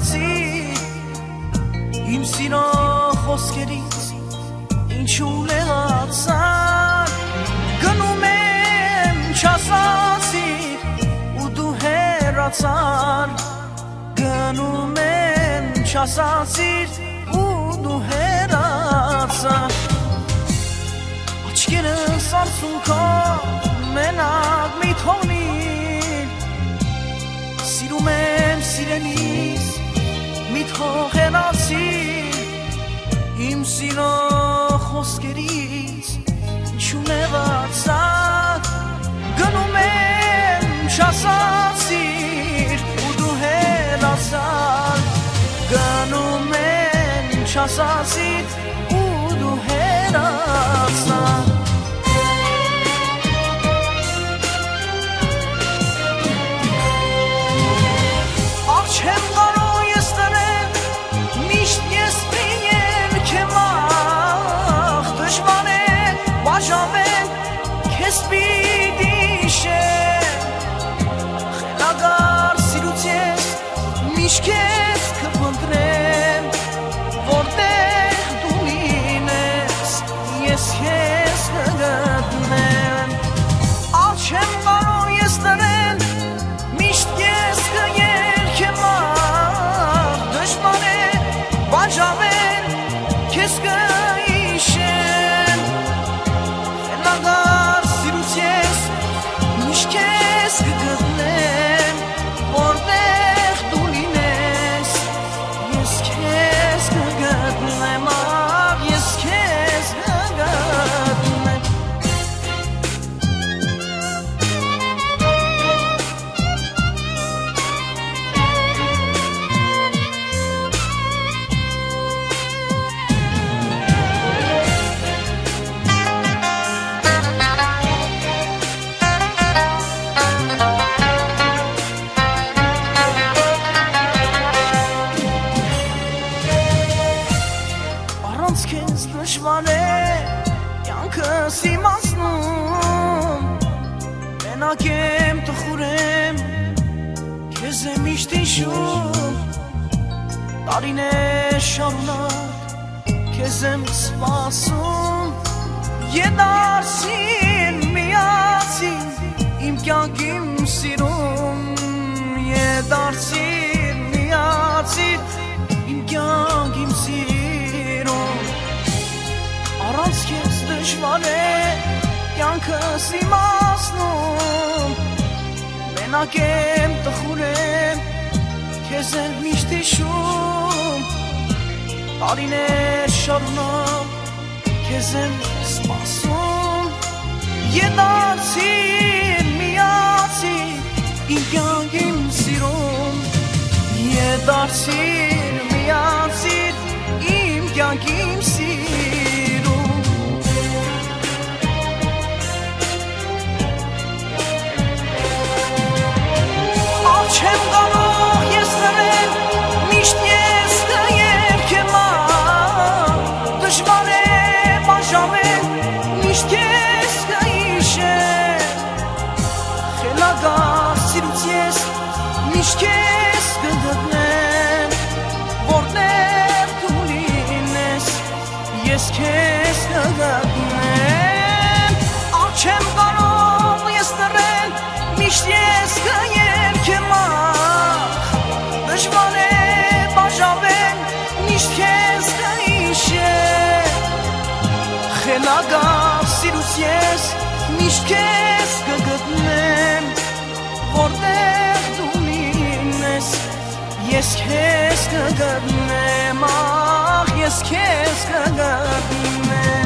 հեռացիր իմ սիրո խոսքերից ինչու լեղացար գնում եմ չասացիր ու դու հեռացար գնում եմ չասացիր ու դու հեռացար աչքերս արցունքով մենակ մի թողնիր սիրում եմ սիրելիս մի թող հեռացիր իմ սիրո խոսքերից ինչու նեղացար գնում եմ չասացիր ու դու հեռացար գնում եմ չասացիր ու դու հեռացար չեմ կարող ես տրել միշտ ես պրիել քեմախ դժվար է բաժավել քեզ պիտի շեմ խելագար սիրուց ես միշտ քեզ կփնտրեմ որտեղ դու լինես ես քեզ կգտնեմ չեմ կարող ես տրել միշտ ես դժվար է բաժավել քեզ կհիշեմ խելագար սիրուց ես միշտ քեզ կգտնեմ որտեղ դու լինես ես քեզ կգտնեմ ես քեզ կգտնեմ քեզ դժվար է կյանքս իմացնում մենակ եմ տխուր եմ քեզ եմ միշտ հիշում տարիներ շարունակ քեզ եմ սպասում եդարսին միացին իմ կյանք իմ սիրում եդարսին միացին իմ կյանք իմ սիրում առանց քեզ դժվար է կյանքս իմացնում մենակ եմ տխուր եմ քեզ եմ միշտ հիշում տարիներ շարունակ քեզ եմ սպասում եդարսին միացիր իմ կյանք իմ սիրում եդարսին միացիր իմ կյանք իմ սիրում չեմ կարող ես տրել միշտ ես կերքեմ դժվար է բաժավել միշտ քեզ կհիշեմ խելագար սիրուց ես միշտ քեզ կգտնեմ որտեղ դու լինես ես քեզ կգտնեմ չեմ կարող ես տրել միշտ ես կերքեմ դժվար է բաժավել միշտ քեզ կհիշեմ խելագար սիրուց ես միշտ քեզ կգտնեմ որտեղ դու լինես ես քեզ կգտնեմ ես քեզ կգտնեմ